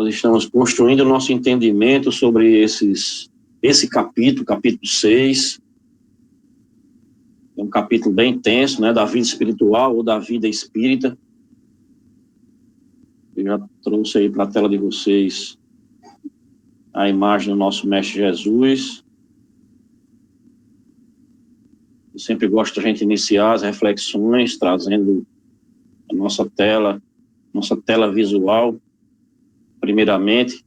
Nós estamos construindo o nosso entendimento sobre esse capítulo 6. É um capítulo bem intenso, né, da vida espiritual ou da vida espírita. Eu já trouxe aí para a tela de vocês a imagem do nosso Mestre Jesus. Eu sempre gosto de a gente iniciar as reflexões trazendo a nossa tela visual, primeiramente,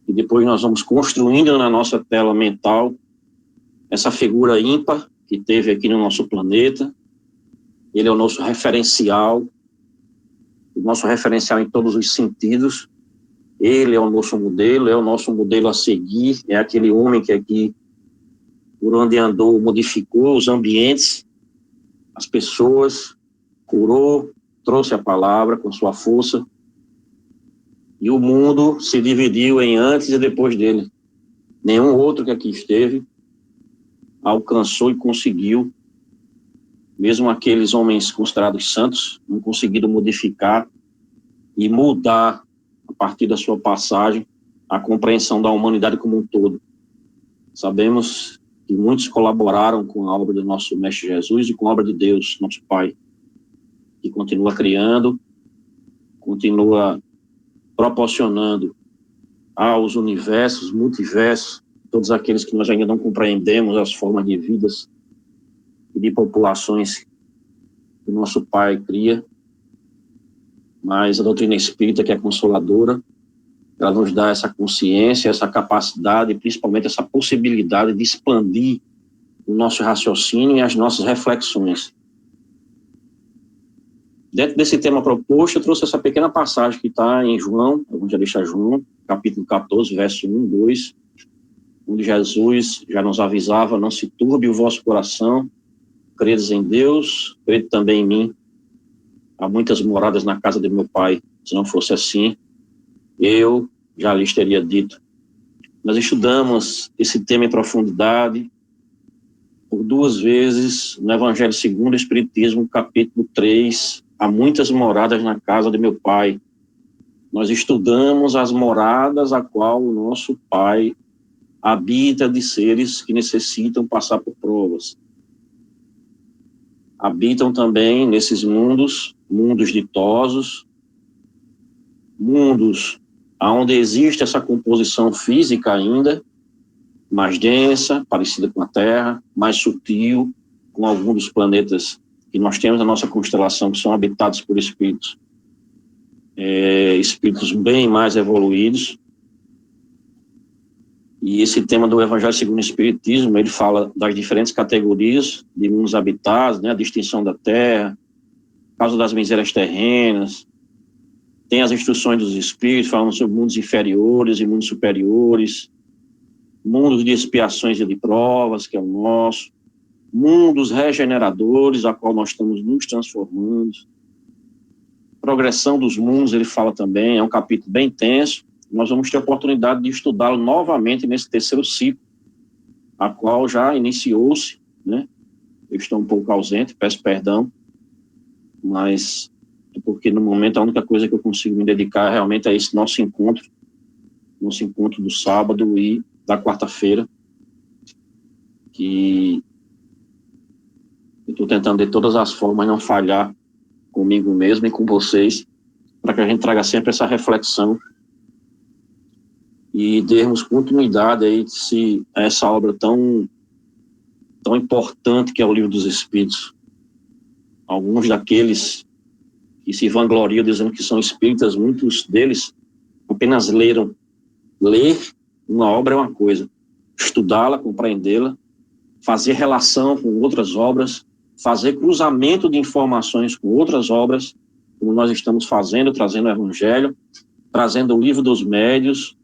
e depois nós vamos construindo na nossa tela mental essa figura ímpar que teve aqui no nosso planeta. Ele é o nosso referencial em todos os sentidos. Ele é o nosso modelo a seguir, é aquele homem que aqui, por onde andou, modificou os ambientes, as pessoas, curou, trouxe a palavra com sua força, e o mundo se dividiu em antes e depois dele. Nenhum outro que aqui esteve alcançou e conseguiu, mesmo aqueles homens considerados santos, não conseguiram modificar e mudar, a partir da sua passagem, a compreensão da humanidade como um todo. Sabemos que muitos colaboraram com a obra do nosso Mestre Jesus e com a obra de Deus, nosso Pai, que continua criando, continua proporcionando aos universos, multiversos, todos aqueles que nós ainda não compreendemos, as formas de vidas e de populações que o nosso Pai cria. Mas a doutrina espírita, que é consoladora, ela nos dá essa consciência, essa capacidade, principalmente essa possibilidade de expandir o nosso raciocínio e as nossas reflexões. Dentro desse tema proposto, eu trouxe essa pequena passagem que está em João, evangelista João, capítulo 14, verso 1 e 2, onde Jesus já nos avisava: não se turbe o vosso coração, credes em Deus, crede também em mim. Há muitas moradas na casa de meu Pai. Se não fosse assim, eu já lhes teria dito. Nós estudamos esse tema em profundidade por 2 vezes no Evangelho segundo o Espiritismo, capítulo 3, há muitas moradas na casa de meu Pai. Nós estudamos as moradas a qual o nosso Pai habita, de seres que necessitam passar por provas. Habitam também nesses mundos ditosos, mundos onde existe essa composição física ainda, mais densa, parecida com a Terra, mais sutil, com alguns dos planetas que nós temos na nossa constelação, que são habitados por espíritos bem mais evoluídos. E esse tema do Evangelho segundo o Espiritismo, ele fala das diferentes categorias de mundos habitados, né, a distinção da Terra, causa das misérias terrenas, tem as instruções dos espíritos, falando sobre mundos inferiores e mundos superiores, mundos de expiações e de provas, que é o nosso, mundos regeneradores, a qual nós estamos nos transformando, progressão dos mundos, ele fala também, é um capítulo bem intenso. Nós vamos ter a oportunidade de estudá-lo novamente nesse 3º ciclo, a qual já iniciou-se, né? Eu estou um pouco ausente, peço perdão, mas é porque no momento a única coisa que eu consigo me dedicar realmente a esse nosso encontro do sábado e da quarta-feira, que eu estou tentando de todas as formas não falhar comigo mesmo e com vocês, para que a gente traga sempre essa reflexão e dermos continuidade aí a essa obra tão importante que é o Livro dos Espíritos. Alguns daqueles que se vangloriam dizendo que são espíritas, muitos deles apenas leram. Ler uma obra é uma coisa, estudá-la, compreendê-la, fazer relação com outras obras, fazer cruzamento de informações com outras obras, como nós estamos fazendo, trazendo o Evangelho, trazendo o Livro dos Médiuns.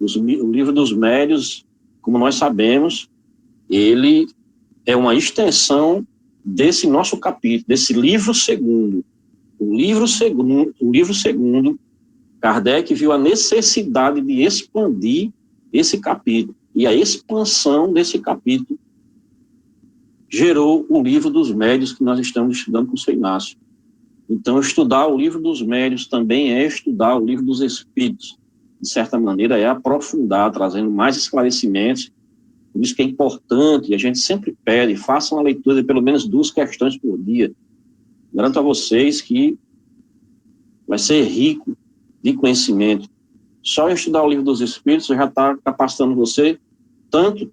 O Livro dos Médiuns, como nós sabemos, ele é uma extensão desse nosso capítulo, desse livro segundo. O livro segundo, Kardec viu a necessidade de expandir esse capítulo. E a expansão desse capítulo gerou o Livro dos Médiuns, que nós estamos estudando com o Seu Inácio. Então, estudar o Livro dos Médiuns também é estudar o Livro dos Espíritos. de certa maneira, é aprofundar, trazendo mais esclarecimentos. Por isso que é importante, e a gente sempre pede, façam a leitura de pelo menos 2 questões por dia. Garanto a vocês que vai ser rico de conhecimento. Só em estudar o Livro dos Espíritos já está capacitando você tanto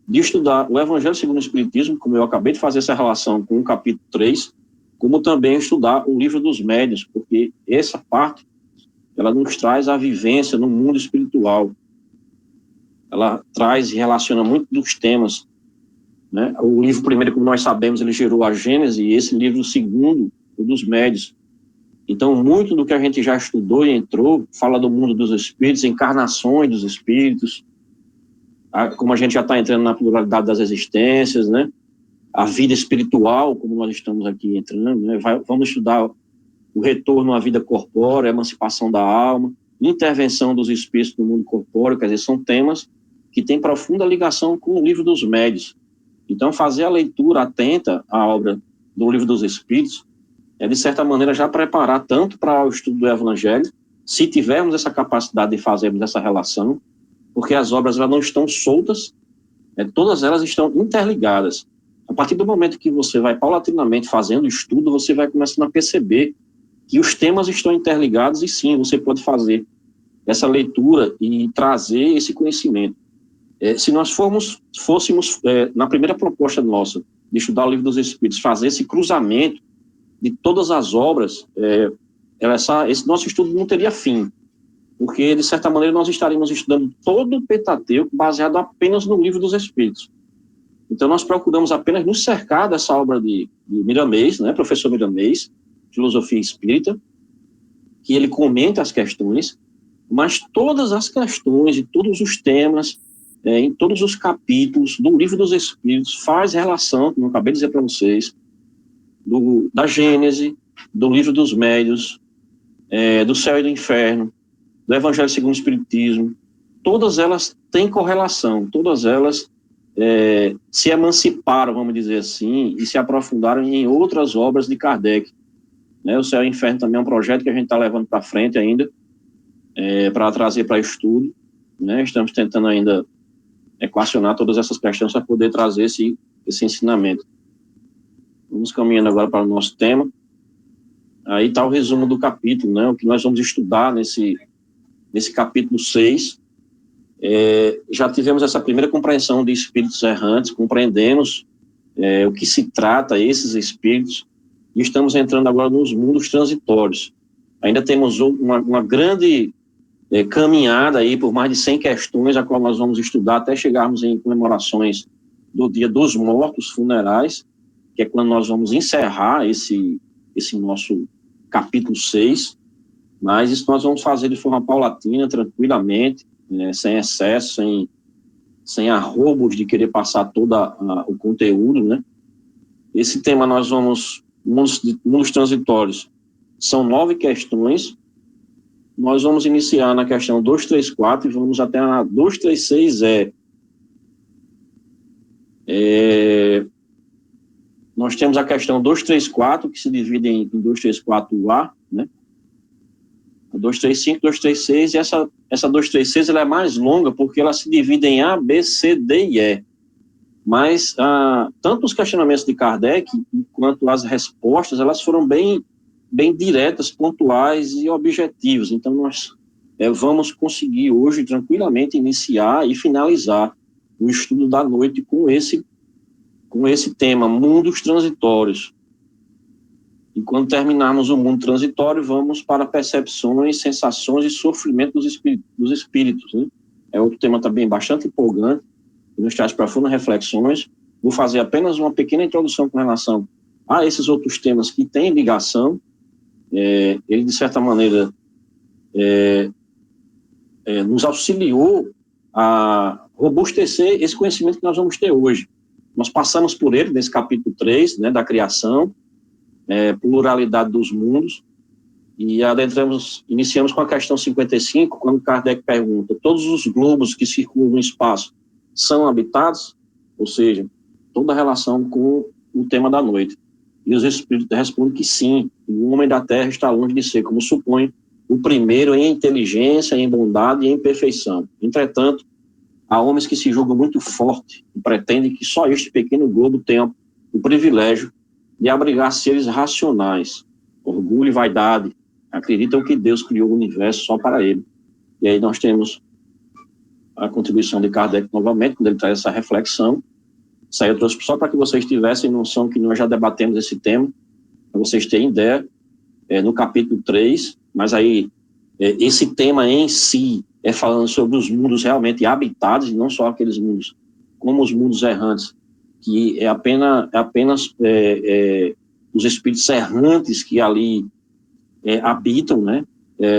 de estudar o Evangelho segundo o Espiritismo, como eu acabei de fazer essa relação com o capítulo 3, como também estudar o Livro dos Médiuns, porque essa parte, ela nos traz a vivência no mundo espiritual. Ela traz e relaciona muito dos temas, né? O livro primeiro, como nós sabemos, ele gerou a Gênese, e esse livro segundo, o dos Médiuns. Então, muito do que a gente já estudou e entrou, fala do mundo dos espíritos, encarnações dos espíritos, como a gente já está entrando na pluralidade das existências, né? A vida espiritual, como nós estamos aqui entrando, né? Vamos estudar o retorno à vida corpórea, a emancipação da alma, intervenção dos espíritos no mundo corpóreo, quer dizer, são temas que têm profunda ligação com o Livro dos Médiuns. Então, fazer a leitura atenta à obra do Livro dos Espíritos é, de certa maneira, já preparar tanto para o estudo do Evangelho, se tivermos essa capacidade de fazermos essa relação, porque as obras elas não estão soltas, todas elas estão interligadas. A partir do momento que você vai paulatinamente fazendo o estudo, você vai começando a perceber que os temas estão interligados e sim, você pode fazer essa leitura e trazer esse conhecimento. Se nós fôssemos, na primeira proposta nossa, de estudar o Livro dos Espíritos, fazer esse cruzamento de todas as obras, esse nosso estudo não teria fim, porque, de certa maneira, nós estaríamos estudando todo o Pentateuco baseado apenas no Livro dos Espíritos. Então, nós procuramos apenas nos cercar dessa obra de Miramês, né, professor Miramês, Filosofia Espírita, que ele comenta as questões, mas todas as questões e todos os temas, em todos os capítulos do Livro dos Espíritos, faz relação, como eu acabei de dizer para vocês, da Gênese, do Livro dos Médiuns, do Céu e do Inferno, do Evangelho segundo o Espiritismo. Todas elas têm correlação, todas elas se emanciparam, vamos dizer assim, e se aprofundaram em outras obras de Kardec. O Céu e o Inferno também é um projeto que a gente está levando para frente ainda, para trazer para estudo. Estamos tentando ainda equacionar todas essas questões para poder trazer esse ensinamento. Vamos caminhando agora para o nosso tema. Aí está o resumo do capítulo, né? O que nós vamos estudar nesse capítulo 6. Já tivemos essa primeira compreensão de espíritos errantes, compreendemos o que se trata esses espíritos, e estamos entrando agora nos mundos transitórios. Ainda temos uma grande caminhada aí por mais de 100 questões, a qual nós vamos estudar até chegarmos em comemorações do Dia dos Mortos Funerais, que é quando nós vamos encerrar esse nosso capítulo 6, mas isso nós vamos fazer de forma paulatina, tranquilamente, sem excesso, sem arrobos de querer passar todo o conteúdo, né? Esse tema nós vamos, mundos transitórios, são 9 questões, nós vamos iniciar na questão 234 e vamos até a 236, nós temos a questão 234, que se divide em 234A, né? A 235, 236, e essa 236 ela é mais longa, porque ela se divide em A, B, C, D e E. Mas tanto os questionamentos de Kardec, quanto as respostas, elas foram bem diretas, pontuais e objetivas. Então, nós vamos conseguir hoje, tranquilamente, iniciar e finalizar o estudo da noite com esse tema, mundos transitórios. E quando terminarmos o mundo transitório, vamos para percepções, sensações e sofrimento dos espíritos. Né? É outro tema também bastante empolgante, que nos traz profundas reflexões. Vou fazer apenas uma pequena introdução com relação a esses outros temas que têm ligação. Ele, de certa maneira, nos auxiliou a robustecer esse conhecimento que nós vamos ter hoje. Nós passamos por ele nesse capítulo 3, né, da criação, pluralidade dos mundos, e iniciamos com a questão 55, quando Kardec pergunta: todos os globos que circulam no espaço são habitados? Ou seja, toda a relação com o tema da noite. E os espíritos respondem que sim, o homem da Terra está longe de ser, como supõe o primeiro em inteligência, em bondade e em perfeição. Entretanto, há homens que se julgam muito fortes e pretendem que só este pequeno globo tenha o privilégio de abrigar seres racionais, orgulho e vaidade. Acreditam que Deus criou o universo só para ele. E aí nós temos a contribuição de Kardec novamente, quando ele traz essa reflexão. Isso aí eu trouxe só para que vocês tivessem noção que nós já debatemos esse tema, para vocês terem ideia, no capítulo 3, mas aí esse tema em si é falando sobre os mundos realmente habitados, e não só aqueles mundos, como os mundos errantes, que é apenas os espíritos errantes que ali habitam, né,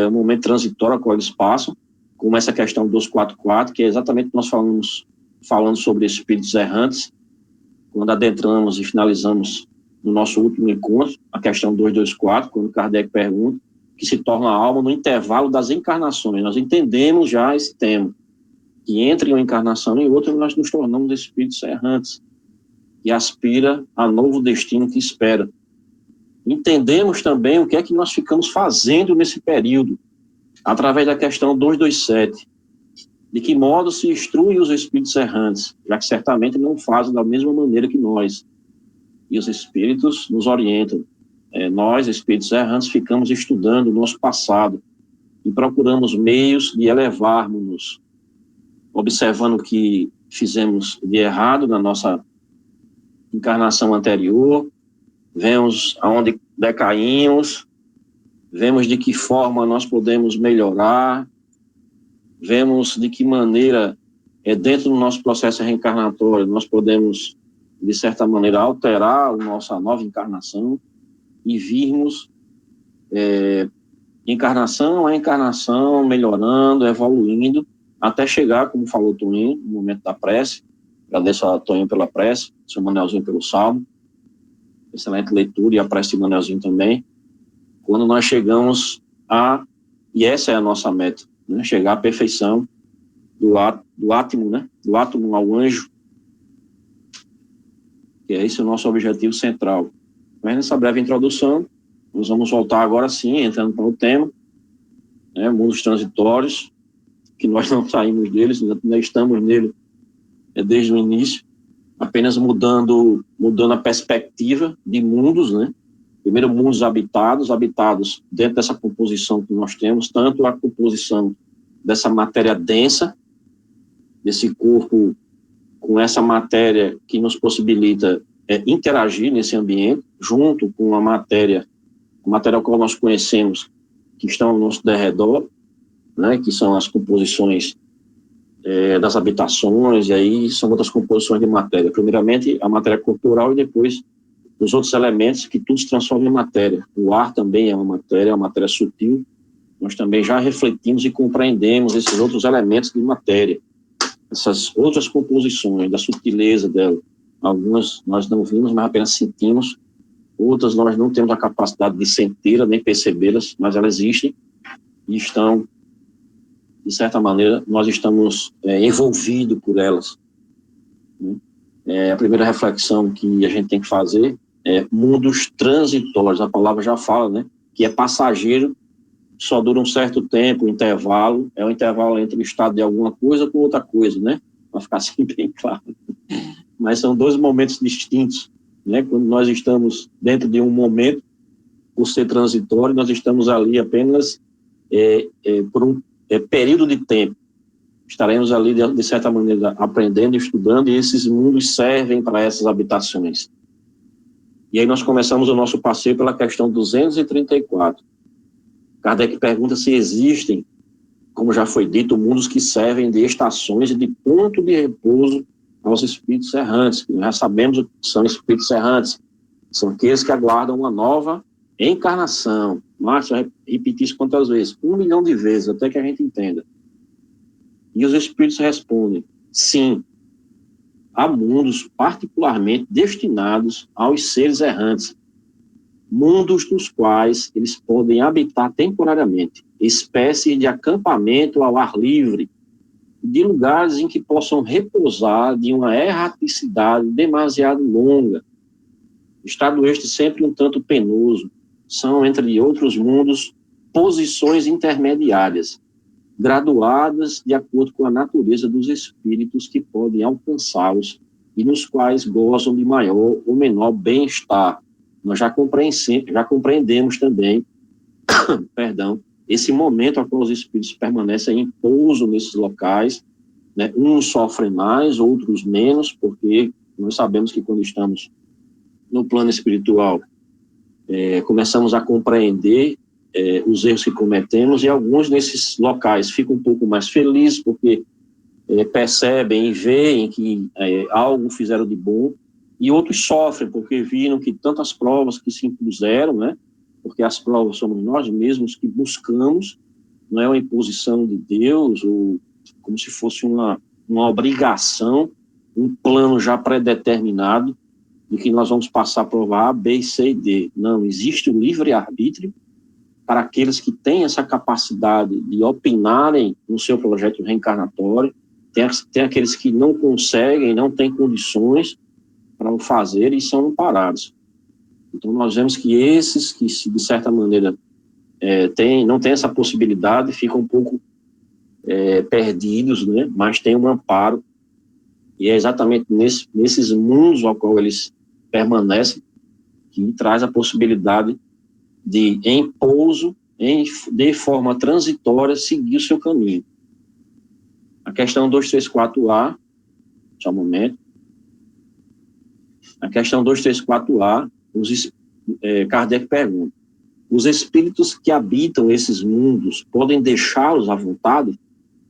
o momento transitório a qual eles passam, como essa questão 244, que é exatamente o que nós falando sobre espíritos errantes, quando adentramos e finalizamos no nosso último encontro, a questão 224, quando Kardec pergunta que se torna a alma no intervalo das encarnações. Nós entendemos já esse tema, que entre uma encarnação e outra nós nos tornamos espíritos errantes, que aspira a novo destino que espera. Entendemos também o que é que nós ficamos fazendo nesse período, através da questão 227, de que modo se instruem os espíritos errantes, já que certamente não fazem da mesma maneira que nós. E os espíritos nos orientam. Nós, espíritos errantes, ficamos estudando o nosso passado e procuramos meios de elevarmos-nos, observando o que fizemos de errado na nossa encarnação anterior, vemos aonde decaímos, vemos de que forma nós podemos melhorar, vemos de que maneira, dentro do nosso processo reencarnatório, nós podemos, de certa maneira, alterar a nossa nova encarnação e virmos encarnação a encarnação, melhorando, evoluindo, até chegar, como falou o Toninho, no momento da prece. Agradeço a Toninho pela prece, o seu Manelzinho pelo salmo, excelente leitura, e a prece de Manelzinho também, quando nós chegamos e essa é a nossa meta, né, chegar à perfeição do átomo, né, do átomo ao anjo, que é esse o nosso objetivo central. Mas nessa breve introdução, nós vamos voltar agora sim, entrando para o tema, né, mundos transitórios, que nós não saímos deles, ainda estamos nele desde o início, apenas mudando a perspectiva de mundos, né? Primeiro, mundos habitados dentro dessa composição que nós temos, tanto a composição dessa matéria densa, desse corpo com essa matéria que nos possibilita interagir nesse ambiente, junto com a matéria ao qual nós conhecemos, que estão ao nosso derredor, né, que são as composições das habitações, e aí são outras composições de matéria. Primeiramente, a matéria corporal e depois os outros elementos que tudo se transforma em matéria. O ar também é uma matéria sutil. Nós também já refletimos e compreendemos esses outros elementos de matéria, essas outras composições, da sutileza dela. Algumas nós não vimos, mas apenas sentimos. Outras nós não temos a capacidade de senti-las, nem percebê-las, mas elas existem e estão, de certa maneira, nós estamos envolvidos por elas. A primeira reflexão que a gente tem que fazer é mundos transitórios. A palavra já fala, né, que é passageiro, só dura um certo tempo, intervalo, é o intervalo entre o estado de alguma coisa com outra coisa, né, para ficar assim bem claro. Mas são dois momentos distintos, né, quando nós estamos dentro de um momento, por ser transitório, nós estamos ali apenas por um período de tempo. Estaremos ali, de certa maneira, aprendendo, estudando, e esses mundos servem para essas habitações. E aí nós começamos o nosso passeio pela questão 234. Kardec pergunta se existem, como já foi dito, mundos que servem de estações e de ponto de repouso aos espíritos errantes. Nós já sabemos o que são espíritos errantes. São aqueles que aguardam uma nova encarnação. Márcio, eu repeti isso quantas vezes? 1 milhão de vezes, até que a gente entenda. E os espíritos respondem, sim, há mundos particularmente destinados aos seres errantes, mundos dos quais eles podem habitar temporariamente, espécies de acampamento ao ar livre, de lugares em que possam repousar de uma erraticidade demasiado longa, estado este sempre um tanto penoso. São, entre outros mundos, posições intermediárias, graduadas de acordo com a natureza dos espíritos que podem alcançá-los e nos quais gozam de maior ou menor bem-estar. Nós já compreendemos também, perdão, esse momento ao qual os espíritos permanecem em pouso nesses locais, né? Uns sofrem mais, outros menos, porque nós sabemos que quando estamos no plano espiritual, começamos a compreender os erros que cometemos, e alguns nesses locais ficam um pouco mais felizes, porque percebem e veem que algo fizeram de bom, e outros sofrem, porque viram que tantas provas que se impuseram, né? Porque as provas somos nós mesmos que buscamos, não é uma imposição de Deus, ou como se fosse uma obrigação, um plano já predeterminado, de que nós vamos passar a prova A, B, C e D. Não, existe o livre-arbítrio para aqueles que têm essa capacidade de opinarem no seu projeto reencarnatório. Tem aqueles que não conseguem, não têm condições para o fazer e são amparados. Então, nós vemos que esses que, de certa maneira, não têm essa possibilidade, ficam um pouco perdidos, né? Mas tem um amparo, e é exatamente nesses mundos ao qual eles permanecem que traz a possibilidade de, em pouso, de forma transitória, seguir o seu caminho. A questão 234A, só um momento. A questão 234A, Kardec pergunta: os espíritos que habitam esses mundos podem deixá-los à vontade?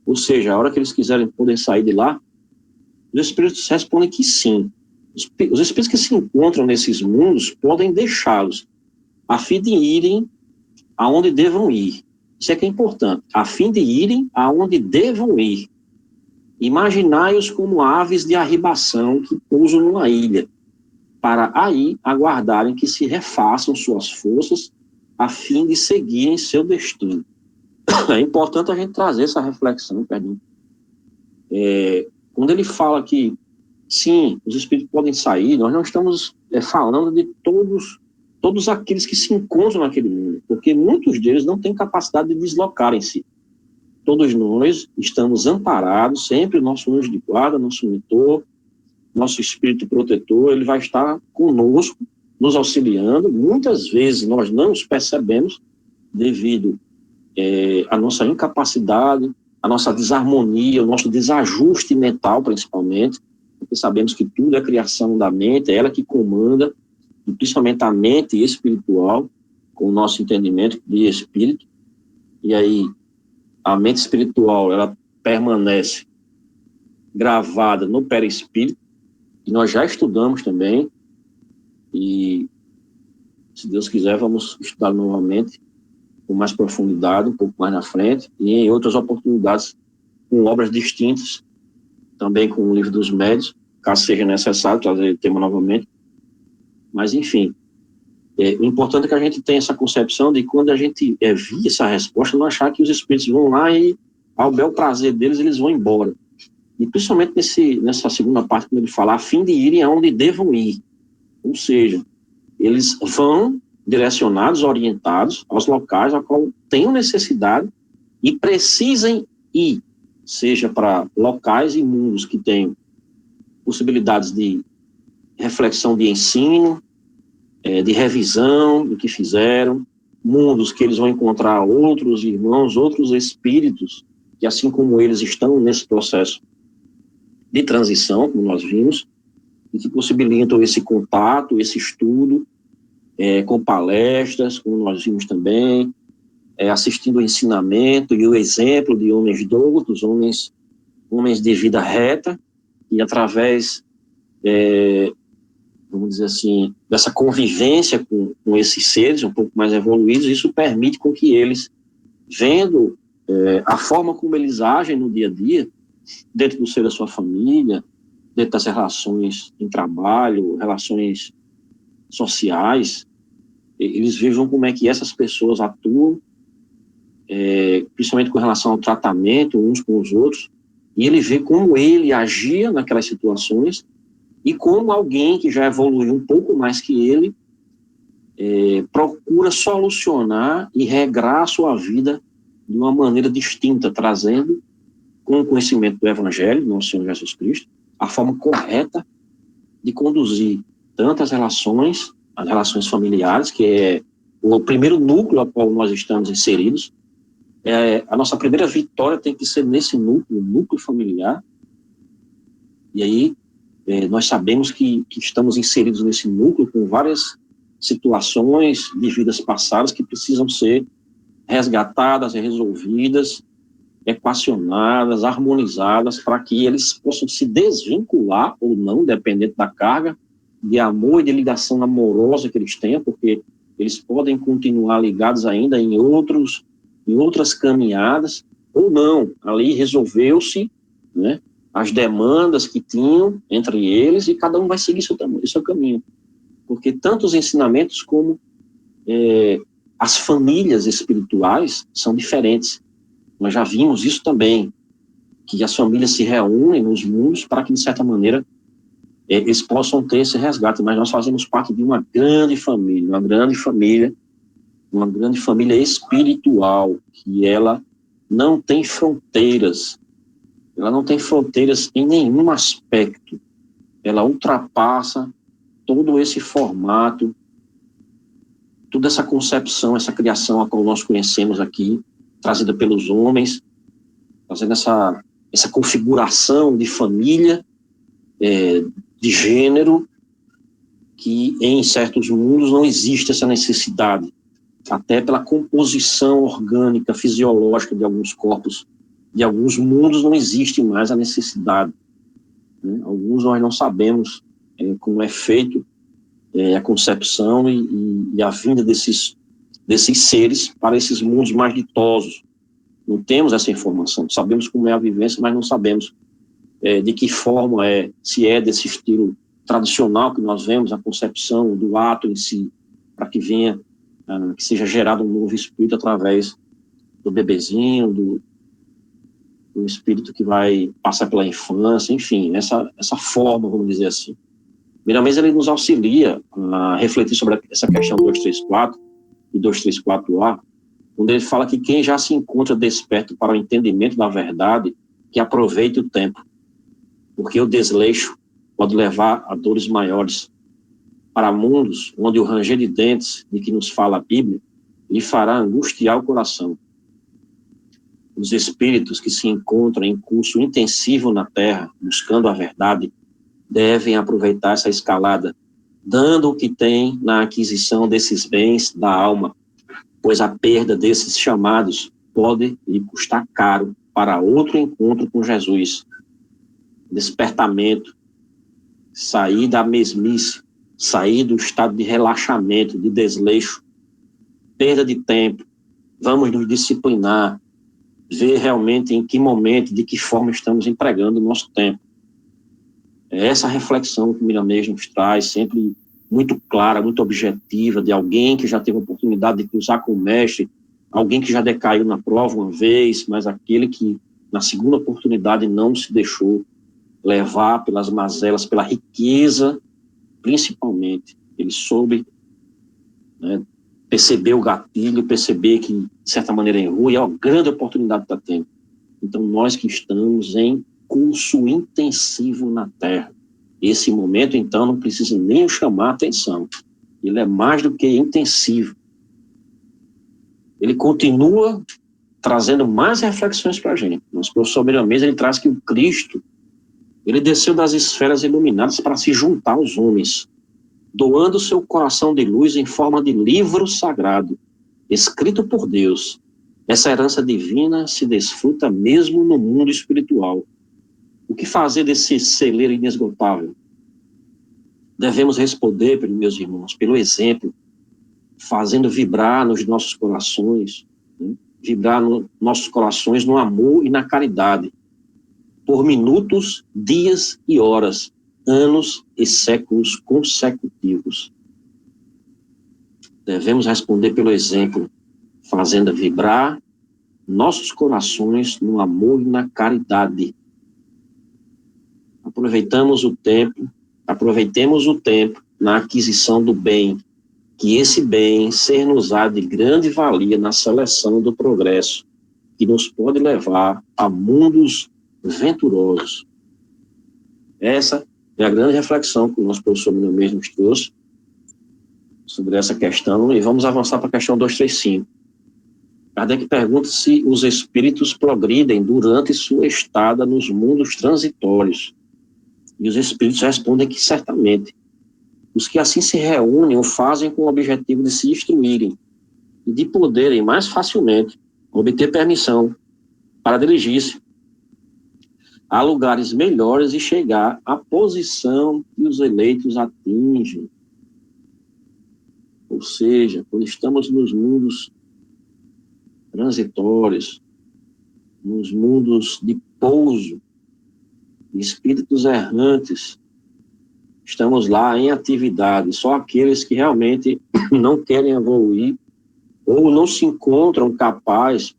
Ou seja, a hora que eles quiserem podem sair de lá? Os espíritos respondem que sim. Os espíritos que se encontram nesses mundos podem deixá-los, a fim de irem aonde devam ir. Isso é que é importante. A fim de irem aonde devam ir. Imaginai-os como aves de arribação que pousam numa ilha, para aí aguardarem que se refaçam suas forças a fim de seguirem seu destino. É importante a gente trazer essa reflexão, perdão. Quando ele fala que, sim, os espíritos podem sair, nós não estamos falando de todos aqueles que se encontram naquele mundo, porque muitos deles não têm capacidade de deslocarem-se. Todos nós estamos amparados, sempre o nosso anjo de guarda, nosso mentor, nosso espírito protetor, ele vai estar conosco, nos auxiliando. Muitas vezes nós não os percebemos devido à nossa incapacidade, à nossa desarmonia, ao nosso desajuste mental, principalmente, porque sabemos que tudo é criação da mente, é ela que comanda, e principalmente a mente espiritual, com o nosso entendimento de espírito. E aí, a mente espiritual, ela permanece gravada no perispírito, que nós já estudamos também, e, se Deus quiser, vamos estudar novamente, com mais profundidade, um pouco mais na frente, e em outras oportunidades, com obras distintas, também com o Livro dos Médiuns, caso seja necessário trazer o tema novamente. Mas, enfim, o importante é que a gente tenha essa concepção de quando a gente via essa resposta, não achar que os espíritos vão lá e, ao bel prazer deles, eles vão embora. E principalmente nessa segunda parte, quando ele fala, a fim de irem aonde devam ir. Ou seja, eles vão direcionados, orientados aos locais a qual tenham necessidade e precisem ir, seja para locais e mundos que tenham possibilidades de reflexão de ensino, de revisão do que fizeram, mundos que eles vão encontrar outros irmãos, outros espíritos, que assim como eles estão nesse processo de transição, como nós vimos, e que possibilitam esse contato, esse estudo, com palestras, como nós vimos também, assistindo o ensinamento e o exemplo de homens doutos, homens de vida reta, e através, vamos dizer assim, dessa convivência com esses seres um pouco mais evoluídos, isso permite com que eles, vendo a forma como eles agem no dia a dia, dentro do ser da sua família, dentro das relações em trabalho, relações sociais, eles vejam como é que essas pessoas atuam, principalmente com relação ao tratamento uns com os outros, e ele vê como ele agia naquelas situações e como alguém que já evoluiu um pouco mais que ele procura solucionar e regrar a sua vida de uma maneira distinta, trazendo, com o conhecimento do Evangelho, do nosso Senhor Jesus Cristo, a forma correta de conduzir tanto as relações familiares, que é o primeiro núcleo ao qual nós estamos inseridos. A nossa primeira vitória tem que ser nesse núcleo familiar. E aí, nós sabemos que estamos inseridos nesse núcleo com várias situações de vidas passadas que precisam ser resgatadas, resolvidas, equacionadas, harmonizadas, para que eles possam se desvincular ou não, dependendo da carga de amor e de ligação amorosa que eles tenham, porque eles podem continuar ligados ainda em outras caminhadas, ou não. Ali resolveu-se, né, as demandas que tinham entre eles, e cada um vai seguir seu caminho. Porque tanto os ensinamentos como as famílias espirituais são diferentes. Nós já vimos isso também, que as famílias se reúnem nos mundos para que, de certa maneira, eles possam ter esse resgate, mas nós fazemos parte de uma grande família espiritual, que ela não tem fronteiras, em nenhum aspecto, ela ultrapassa todo esse formato, toda essa concepção, essa criação a qual nós conhecemos aqui, trazida pelos homens, fazendo essa configuração de família, de gênero, que em certos mundos não existe essa necessidade, até pela composição orgânica, fisiológica de alguns corpos, de alguns mundos não existe mais a necessidade, né? Alguns nós não sabemos como é feito a concepção e a vinda desses seres para esses mundos mais ditosos. Não temos essa informação, sabemos como é a vivência, mas não sabemos de que forma se é desse estilo tradicional que nós vemos, a concepção do ato em si, para que venha, que seja gerado um novo espírito através do bebezinho, do espírito que vai passar pela infância, enfim, essa forma, vamos dizer assim. Miramês, ele nos auxilia a refletir sobre essa questão 234 e 234A, onde ele fala que quem já se encontra desperto para o entendimento da verdade, que aproveite o tempo, porque o desleixo pode levar a dores maiores. Para mundos onde o ranger de dentes de que nos fala a Bíblia lhe fará angustiar o coração. Os espíritos que se encontram em curso intensivo na Terra, buscando a verdade, devem aproveitar essa escalada, dando o que tem na aquisição desses bens da alma, pois a perda desses chamados pode lhe custar caro para outro encontro com Jesus. Despertamento, sair da mesmice, sair do estado de relaxamento, de desleixo, perda de tempo. Vamos nos disciplinar, ver realmente em que momento, de que forma estamos empregando o nosso tempo. É essa reflexão que o Miramês nos traz, sempre muito clara, muito objetiva, de alguém que já teve a oportunidade de cruzar com o mestre, alguém que já decaiu na prova uma vez, mas aquele que na segunda oportunidade não se deixou levar pelas mazelas, pela riqueza, principalmente. Ele soube, né, perceber o gatilho, perceber que, de certa maneira, errou, e é uma grande oportunidade que está tendo. Então, nós que estamos em curso intensivo na Terra, esse momento, então, não precisa nem chamar a atenção. Ele é mais do que intensivo. Ele continua trazendo mais reflexões para a gente. Nosso professor Miramês, ele traz que o Cristo, ele desceu das esferas iluminadas para se juntar aos homens, doando seu coração de luz em forma de livro sagrado, escrito por Deus. Essa herança divina se desfruta mesmo no mundo espiritual. O que fazer desse celeiro inesgotável? Devemos responder, meus irmãos, pelo exemplo, fazendo vibrar nos nossos corações, né? Vibrar nos nossos corações no amor e na caridade, por minutos, dias e horas, anos e séculos consecutivos. Devemos responder pelo exemplo, fazendo vibrar nossos corações no amor e na caridade. Aproveitemos o tempo na aquisição do bem, que esse bem ser-nos-á de grande valia na seleção do progresso, que nos pode levar a mundos venturosos. Essa é a grande reflexão que o nosso professor Minomês nos trouxe sobre essa questão, e vamos avançar para a questão 235. Kardec pergunta se os espíritos progridem durante sua estada nos mundos transitórios. E os espíritos respondem que certamente. Os que assim se reúnem o fazem com o objetivo de se instruírem e de poderem mais facilmente obter permissão para dirigir-se a lugares melhores e chegar à posição que os eleitos atingem. Ou seja, quando estamos nos mundos transitórios, nos mundos de pouso, de espíritos errantes, estamos lá em atividade. Só aqueles que realmente não querem evoluir ou não se encontram capazes,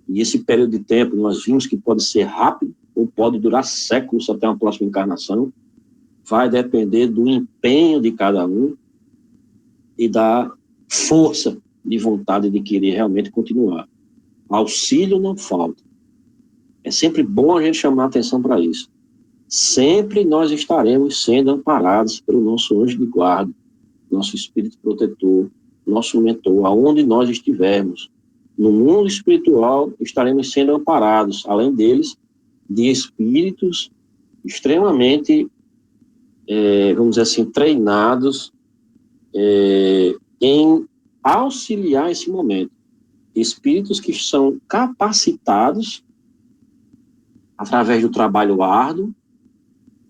e esse período de tempo nós vimos que pode ser rápido ou pode durar séculos até uma próxima encarnação, vai depender do empenho de cada um e da força de vontade de querer realmente continuar. Auxílio não falta. É sempre bom a gente chamar a atenção para isso. Sempre nós estaremos sendo amparados pelo nosso anjo de guarda, nosso espírito protetor, nosso mentor, aonde nós estivermos. No mundo espiritual, estaremos sendo amparados, além deles, de espíritos extremamente, vamos dizer assim, treinados em auxiliar esse momento. Espíritos que são capacitados através do trabalho árduo,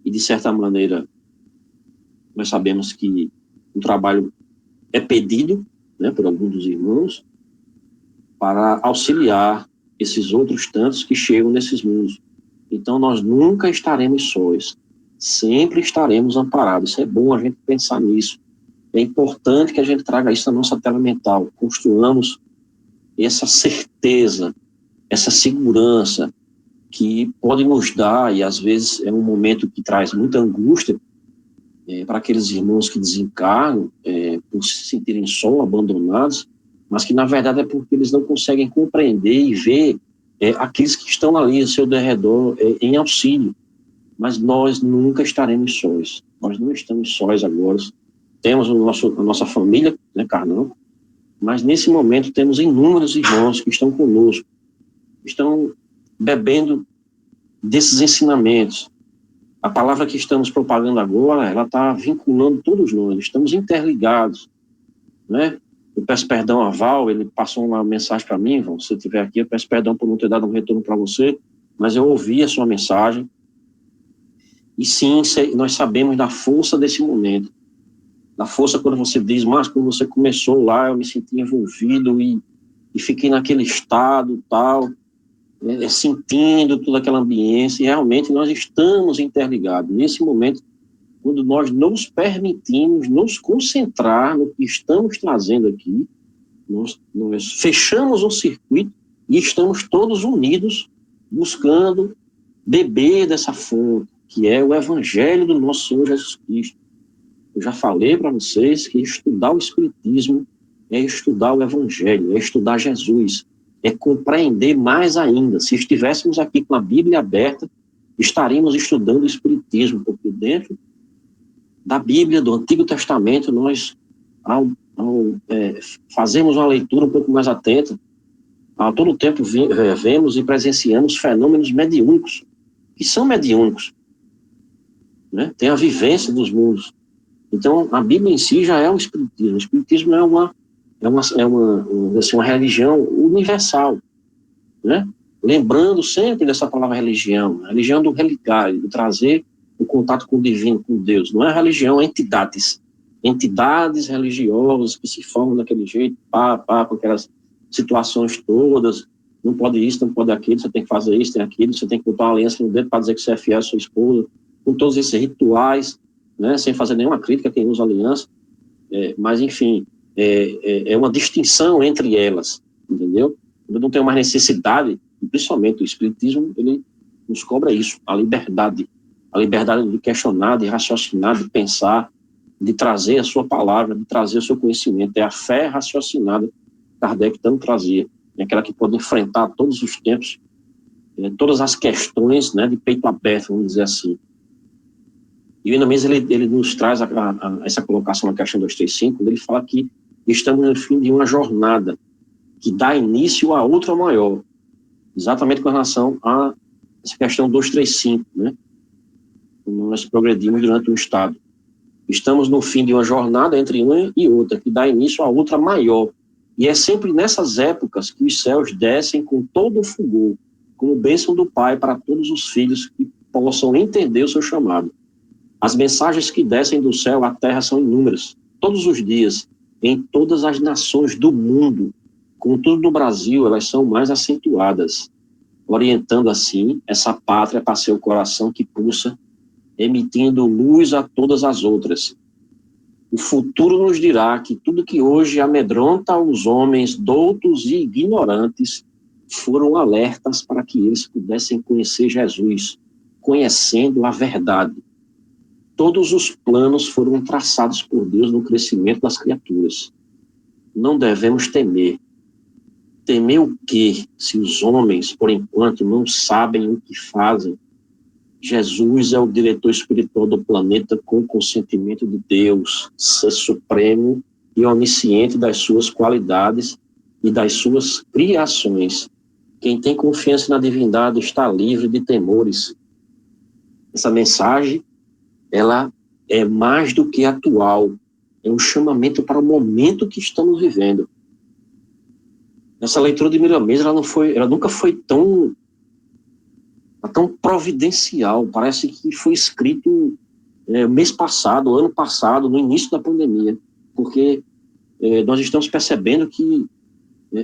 e de certa maneira nós sabemos que o trabalho é pedido, né, por alguns dos irmãos, para auxiliar esses outros tantos que chegam nesses mundos. Então nós nunca estaremos sós, sempre estaremos amparados. Isso é bom a gente pensar nisso. É importante que a gente traga isso na nossa tela mental, construamos essa certeza, essa segurança que pode nos dar, e às vezes é um momento que traz muita angústia para aqueles irmãos que desencarnam, por se sentirem só, abandonados, mas que na verdade é porque eles não conseguem compreender e ver aqueles que estão ali ao seu derredor em auxílio. Mas nós nunca estaremos sós, nós não estamos sós agora. Temos a nossa família, né, carnal, mas nesse momento temos inúmeros irmãos que estão conosco, estão bebendo desses ensinamentos. A palavra que estamos propagando agora, ela está vinculando todos nós, estamos interligados, né? Eu peço perdão a Val, ele passou uma mensagem para mim, Val, se você estiver aqui, eu peço perdão por não ter dado um retorno para você, mas eu ouvi a sua mensagem, e sim, nós sabemos da força desse momento, da força quando você diz, mas quando você começou lá, eu me senti envolvido e fiquei naquele estado, tal, sentindo toda aquela ambiência, e realmente nós estamos interligados. Nesse momento, quando nós nos permitimos nos concentrar no que estamos trazendo aqui, nós fechamos um circuito e estamos todos unidos, buscando beber dessa fonte, que é o Evangelho do nosso Senhor Jesus Cristo. Eu já falei para vocês que estudar o Espiritismo é estudar o Evangelho, é estudar Jesus, é compreender mais ainda. Se estivéssemos aqui com a Bíblia aberta, estaríamos estudando o Espiritismo, porque dentro da Bíblia, do Antigo Testamento, nós, fazemos uma leitura um pouco mais atenta, a todo tempo vemos e presenciamos fenômenos mediúnicos, que são mediúnicos, né? Tem a vivência dos mundos. Então, a Bíblia em si já é o Espiritismo. O Espiritismo é uma religião universal, né? Lembrando sempre dessa palavra religião, a religião do religário, de trazer o contato com o divino, com Deus. Não é religião, é entidades religiosas que se formam daquele jeito, com aquelas situações todas, não pode isso, não pode aquilo, você tem que fazer isso, tem aquilo, você tem que botar uma aliança no dedo para dizer que você é fiel à sua esposa, com todos esses rituais, né, sem fazer nenhuma crítica a quem usa aliança, mas enfim, é uma distinção entre elas, entendeu? Eu não tenho mais necessidade, principalmente o Espiritismo, ele nos cobra isso, a liberdade de questionar, de raciocinar, de pensar, de trazer a sua palavra, de trazer o seu conhecimento. É a fé raciocinada que Kardec tanto trazia, é aquela que pode enfrentar todos os tempos, todas as questões, né, de peito aberto, vamos dizer assim. E o Inês, ele nos traz essa colocação na questão 235, ele fala que estamos no fim de uma jornada que dá início a outra maior, exatamente com relação a essa questão 235, né? Nós progredimos durante o estado. Estamos no fim de uma jornada entre uma e outra, que dá início a outra maior. E é sempre nessas épocas que os céus descem com todo o fulgor, como bênção do Pai para todos os filhos que possam entender o seu chamado. As mensagens que descem do céu à terra são inúmeras, todos os dias, em todas as nações do mundo. Contudo, no Brasil, elas são mais acentuadas, orientando assim essa pátria para seu coração que pulsa, emitindo luz a todas as outras. O futuro nos dirá que tudo que hoje amedronta os homens doutos e ignorantes foram alertas para que eles pudessem conhecer Jesus, conhecendo a verdade. Todos os planos foram traçados por Deus no crescimento das criaturas. Não devemos temer. Temer o quê, se os homens, por enquanto, não sabem o que fazem? Jesus é o diretor espiritual do planeta com o consentimento de Deus, ser supremo e onisciente das suas qualidades e das suas criações. Quem tem confiança na divindade está livre de temores. Essa mensagem, ela é mais do que atual, é um chamamento para o momento que estamos vivendo. Essa leitura de Miramês, ela nunca foi tão providencial. Parece que foi escrito mês passado, ano passado, no início da pandemia, porque nós estamos percebendo que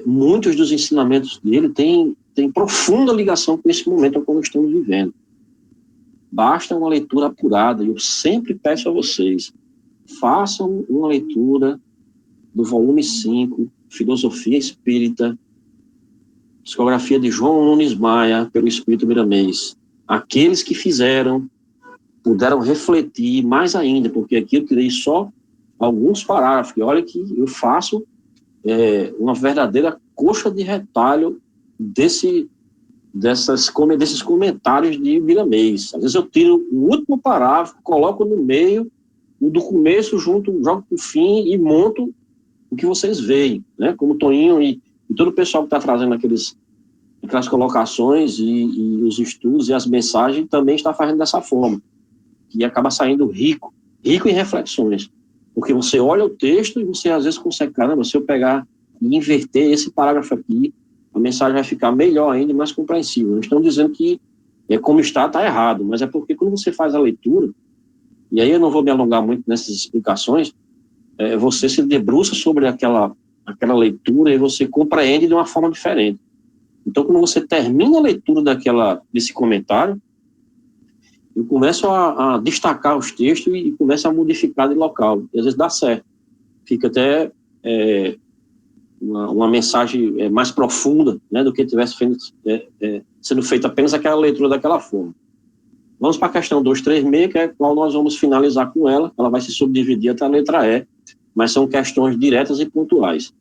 muitos dos ensinamentos dele têm profunda ligação com esse momento ao qual nós estamos vivendo. Basta uma leitura apurada, e eu sempre peço a vocês, façam uma leitura do volume 5, Filosofia Espírita, psicografia de João Nunes Maia, pelo Espírito Miramês. Aqueles que fizeram, puderam refletir mais ainda, porque aqui eu tirei só alguns parágrafos, e olha que eu faço uma verdadeira coxa de retalho desses comentários de Miramês. Às vezes eu tiro o último parágrafo, coloco no meio, o do começo, jogo para o fim e monto o que vocês veem, né? Como o Toninho e todo o pessoal que está trazendo aquelas colocações e os estudos e as mensagens também está fazendo dessa forma, que acaba saindo rico em reflexões, porque você olha o texto e você às vezes consegue, caramba, se eu pegar e inverter esse parágrafo aqui, a mensagem vai ficar melhor ainda e mais compreensível. Não estão dizendo que como está errado, mas é porque quando você faz a leitura, e aí eu não vou me alongar muito nessas explicações, você se debruça sobre aquela leitura e você compreende de uma forma diferente. Então, quando você termina a leitura desse comentário, eu começo a destacar os textos e começo a modificar de local. E às vezes dá certo. Fica até uma mensagem mais profunda, né, do que tivesse sendo feita apenas aquela leitura daquela forma. Vamos para a questão 236, que é a qual nós vamos finalizar com ela. Ela vai se subdividir até a letra E, mas são questões diretas e pontuais.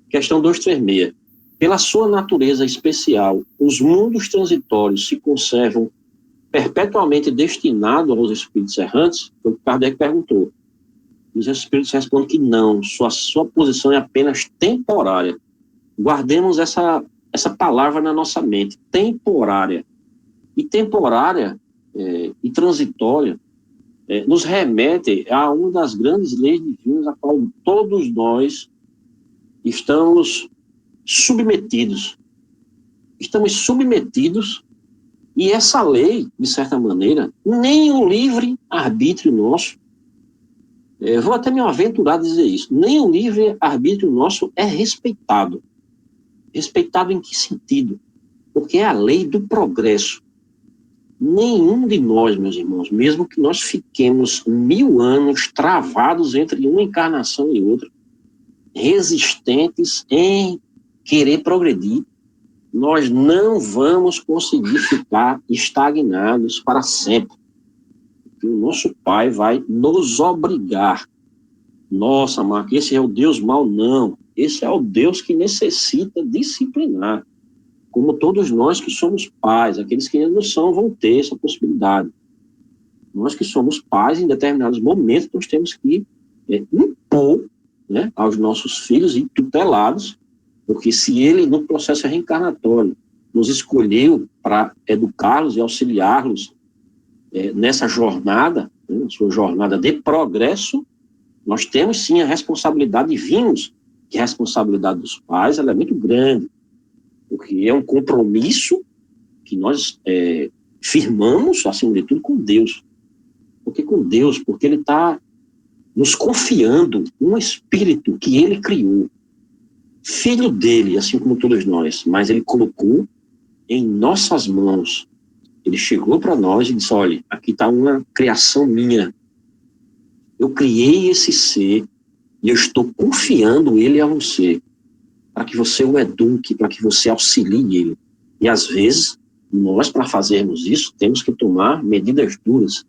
Questão 236. Pela sua natureza especial, os mundos transitórios se conservam perpetuamente destinados aos espíritos errantes? Foi o que Kardec perguntou. Os espíritos respondem que não, sua posição é apenas temporária. Guardemos essa palavra na nossa mente, temporária. E temporária e transitória nos remete a uma das grandes leis divinas a qual todos nós estamos submetidos. Estamos submetidos, e essa lei, de certa maneira, nem o livre-arbítrio nosso, vou até me aventurar a dizer isso, nem o livre-arbítrio nosso é respeitado. Respeitado em que sentido? Porque é a lei do progresso. Nenhum de nós, meus irmãos, mesmo que nós fiquemos 1000 anos travados entre uma encarnação e outra, resistentes em querer progredir, nós não vamos conseguir ficar estagnados para sempre. que o nosso Pai vai nos obrigar. Nossa, Marco, esse é o Deus mau? Não. Esse é o Deus que necessita disciplinar. Como todos nós que somos pais, aqueles que ainda não são, vão ter essa possibilidade. Nós que somos pais, em determinados momentos, nós temos que impor, né, aos nossos filhos e tutelados, porque se ele, no processo reencarnatório, nos escolheu para educá-los e auxiliá-los nessa jornada, né, sua jornada de progresso, nós temos sim a responsabilidade, e vimos que a responsabilidade dos pais ela é muito grande, porque é um compromisso que nós firmamos, acima de tudo, com Deus. Porque ele está nos confiando um espírito que ele criou, filho dele, assim como todos nós, mas ele colocou em nossas mãos. Ele chegou para nós e disse, olha, aqui está uma criação minha. Eu criei esse ser e eu estou confiando ele a você, para que você o eduque, para que você auxilie ele. E às vezes, nós, para fazermos isso, temos que tomar medidas duras.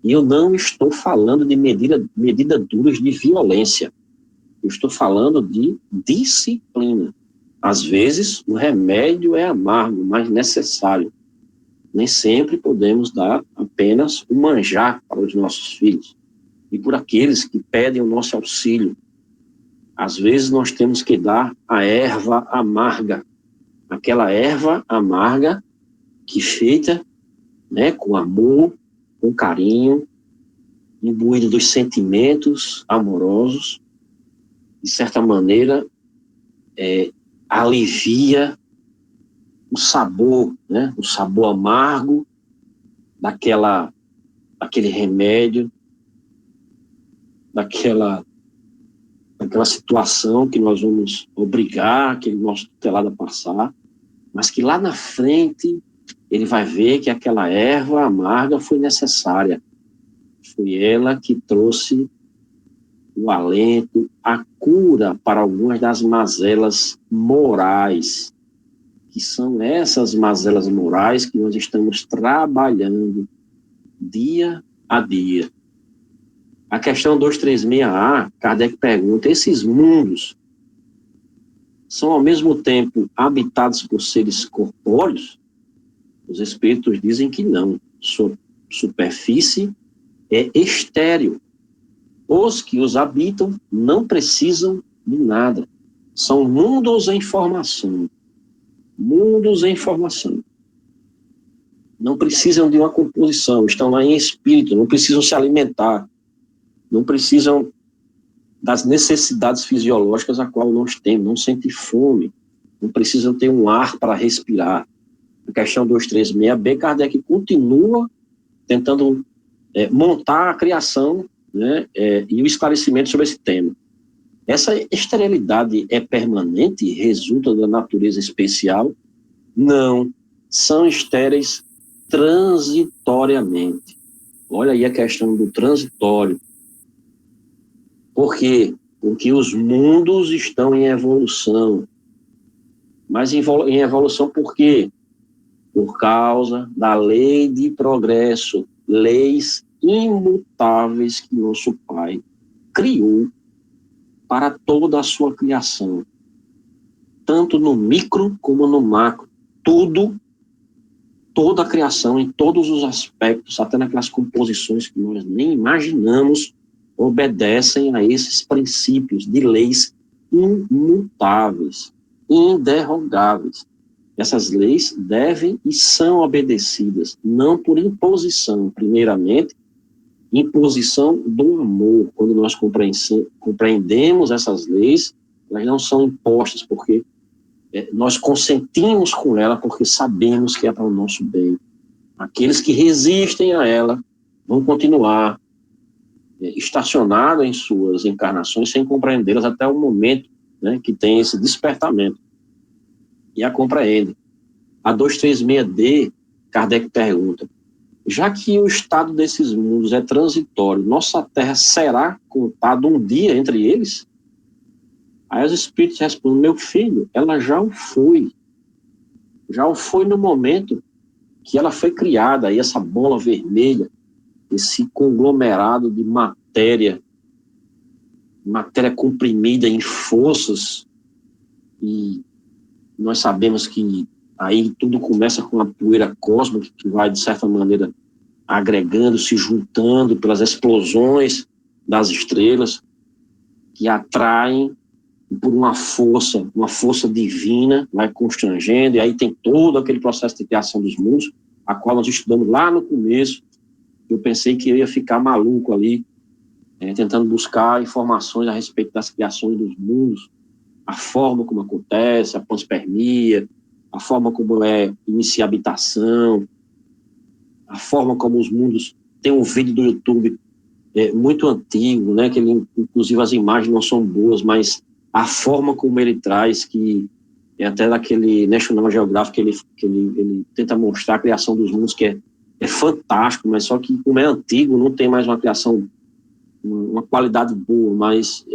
E eu não estou falando de medidas duras de violência. Eu estou falando de disciplina. Às vezes, o remédio é amargo, mas necessário. Nem sempre podemos dar apenas o manjar para os nossos filhos. E por aqueles que pedem o nosso auxílio. Às vezes, nós temos que dar a erva amarga. Aquela erva amarga que feita, né, com amor, com carinho, imbuído dos sentimentos amorosos, de certa maneira, alivia o sabor, né, o sabor amargo daquele remédio, daquela situação que nós vamos obrigar aquele nosso tutelado a passar, mas que lá na frente ele vai ver que aquela erva amarga foi necessária. Foi ela que trouxe o alento, a cura para algumas das mazelas morais, que são essas mazelas morais que nós estamos trabalhando dia a dia. A questão 236A, Kardec pergunta, esses mundos são ao mesmo tempo habitados por seres corpóreos? Os espíritos dizem que não. Sua superfície é estéril. Os que os habitam não precisam de nada. São mundos em formação. Mundos em formação. Não precisam de uma composição, estão lá em espírito, não precisam se alimentar, não precisam das necessidades fisiológicas a qual nós temos, não sentem fome, não precisam ter um ar para respirar. A questão 236B, Kardec continua tentando montar a criação, né, e o esclarecimento sobre esse tema. Essa esterilidade é permanente e resulta da natureza especial? Não, são estéreis transitoriamente. Olha aí a questão do transitório. Por quê? Porque os mundos estão em evolução. Mas em evolução por quê? Por causa da lei de progresso, leis imutáveis que nosso Pai criou para toda a sua criação, tanto no micro como no macro. Toda a criação, em todos os aspectos, até naquelas composições que nós nem imaginamos, obedecem a esses princípios de leis imutáveis, inderrogáveis. Essas leis devem e são obedecidas, não por imposição, primeiramente, imposição do amor. Quando nós compreendemos essas leis, elas não são impostas, porque nós consentimos com ela, porque sabemos que é para o nosso bem. Aqueles que resistem a ela vão continuar estacionados em suas encarnações sem compreendê-las até o momento, né, que tem esse despertamento. E a compreende. A 236D, Kardec pergunta, já que o estado desses mundos é transitório, nossa Terra será contada um dia entre eles? Aí os espíritos respondem, meu filho, ela já o foi. Já o foi no momento que ela foi criada, aí essa bola vermelha, esse conglomerado de matéria comprimida em forças, e nós sabemos que aí tudo começa com a poeira cósmica, que vai, de certa maneira, agregando, se juntando pelas explosões das estrelas, que atraem por uma força divina, vai constrangendo, e aí tem todo aquele processo de criação dos mundos, a qual nós estudamos lá no começo. Eu pensei que eu ia ficar maluco ali, tentando buscar informações a respeito das criações dos mundos, a forma como acontece, a panspermia, a forma como inicia a habitação, a forma como os mundos... Tem um vídeo do YouTube muito antigo, né, que ele, inclusive as imagens não são boas, mas a forma como ele traz, que é até daquele National Geographic, que ele tenta mostrar a criação dos mundos, que é fantástico, mas só que como é antigo, não tem mais uma criação, uma qualidade boa, mas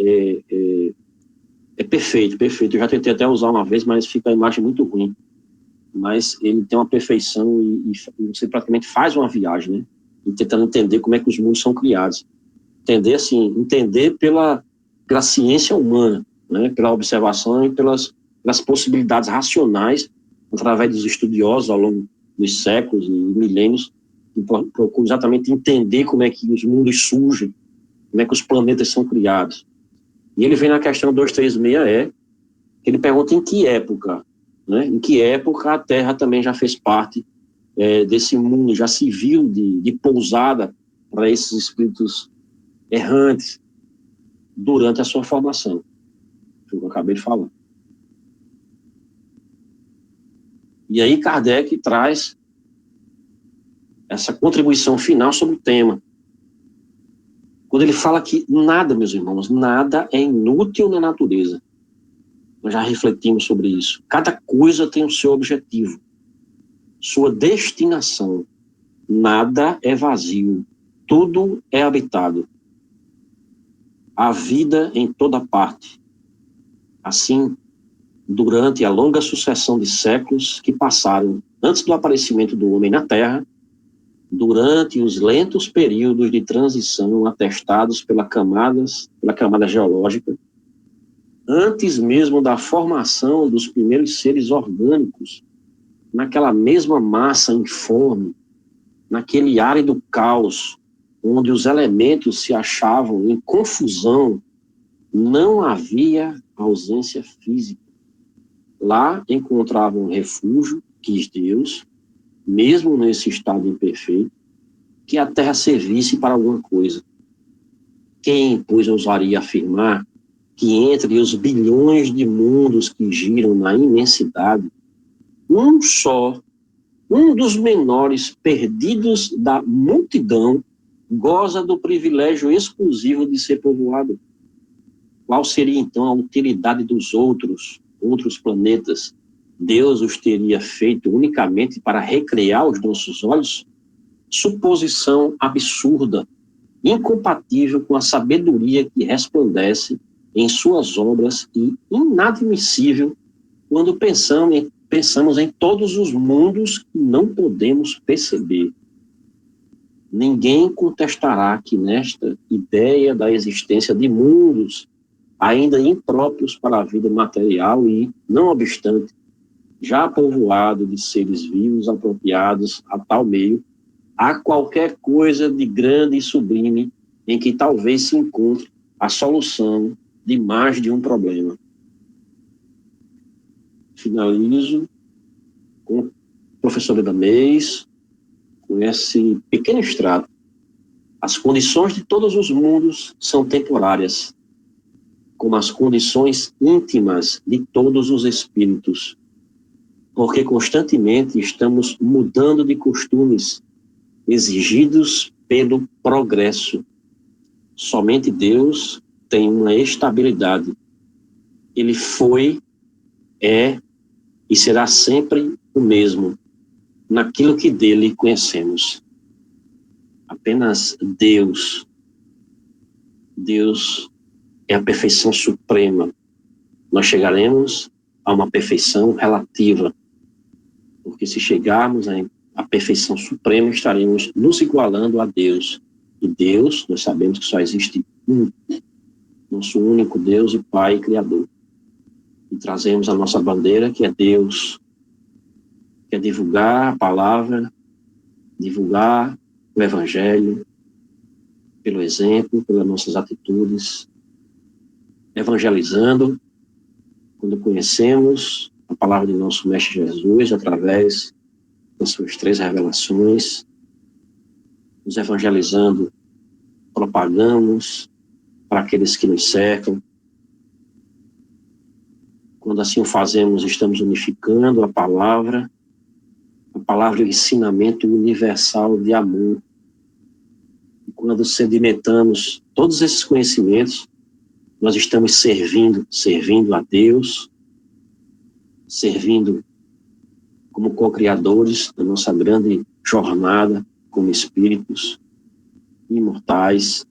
é perfeito, perfeito. Eu já tentei até usar uma vez, mas fica a imagem muito ruim. Mas ele tem uma perfeição e você praticamente faz uma viagem, né? E tentando entender como é que os mundos são criados. Entender pela ciência humana, né? Pela observação e pelas possibilidades racionais, através dos estudiosos ao longo dos séculos e milênios, que procuram exatamente entender como é que os mundos surgem, como é que os planetas são criados. E ele vem na questão 236, que ele pergunta em que época, né? Em que época a Terra também já fez parte desse mundo, já se viu de pousada para esses espíritos errantes durante a sua formação, que eu acabei de falar. E aí Kardec traz essa contribuição final sobre o tema. Quando ele fala que nada, meus irmãos, nada é inútil na natureza. Nós já refletimos sobre isso. Cada coisa tem o seu objetivo, sua destinação. Nada é vazio, tudo é habitado. Há vida em toda parte. Assim, durante a longa sucessão de séculos que passaram antes do aparecimento do homem na Terra, durante os lentos períodos de transição atestados pela camada geológica, antes mesmo da formação dos primeiros seres orgânicos, naquela mesma massa informe, naquele árido caos, onde os elementos se achavam em confusão, não havia ausência física. Lá encontravam refúgio, quis Deus, mesmo nesse estado imperfeito, que a Terra servisse para alguma coisa. Quem, pois, ousaria afirmar que entre os bilhões de mundos que giram na imensidade, um dos menores perdidos da multidão, goza do privilégio exclusivo de ser povoado? Qual seria, então, a utilidade dos outros planetas? Deus os teria feito unicamente para recrear os nossos olhos? Suposição absurda, incompatível com a sabedoria que resplandece em suas obras e inadmissível quando pensamos em todos os mundos que não podemos perceber. Ninguém contestará que nesta ideia da existência de mundos ainda impróprios para a vida material e, não obstante, já povoado de seres vivos apropriados a tal meio, há qualquer coisa de grande e sublime em que talvez se encontre a solução de mais de um problema. Finalizo com o professor Edamês, com esse pequeno extrato. As condições de todos os mundos são temporárias, como as condições íntimas de todos os espíritos, porque constantemente estamos mudando de costumes exigidos pelo progresso. Somente Deus tem uma estabilidade. Ele foi, é e será sempre o mesmo naquilo que dele conhecemos. Apenas Deus. Deus é a perfeição suprema. Nós chegaremos a uma perfeição relativa, porque se chegarmos a perfeição suprema, estaremos nos igualando a Deus. E Deus, nós sabemos que só existe um, nosso único Deus e Pai e Criador. E trazemos a nossa bandeira, que é Deus, que é divulgar a palavra, divulgar o Evangelho, pelo exemplo, pelas nossas atitudes, evangelizando, quando conhecemos a palavra de nosso Mestre Jesus, através das suas 3 revelações, nos evangelizando, propagamos para aqueles que nos cercam. Quando assim o fazemos, estamos unificando a palavra e o ensinamento universal de amor. E quando sedimentamos todos esses conhecimentos, nós estamos servindo a Deus, servindo como co-criadores da nossa grande jornada como espíritos imortais,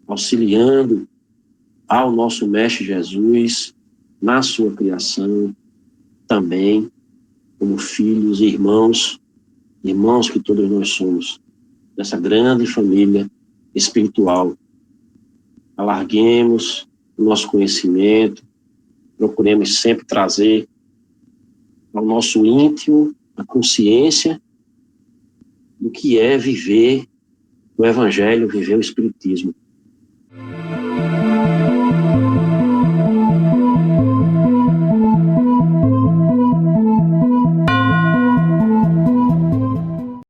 auxiliando ao nosso Mestre Jesus na sua criação, também como filhos e irmãos que todos nós somos, dessa grande família espiritual. Alarguemos o nosso conhecimento, procuremos sempre trazer ao nosso íntimo a consciência do que é viver o Evangelho, viver o Espiritismo.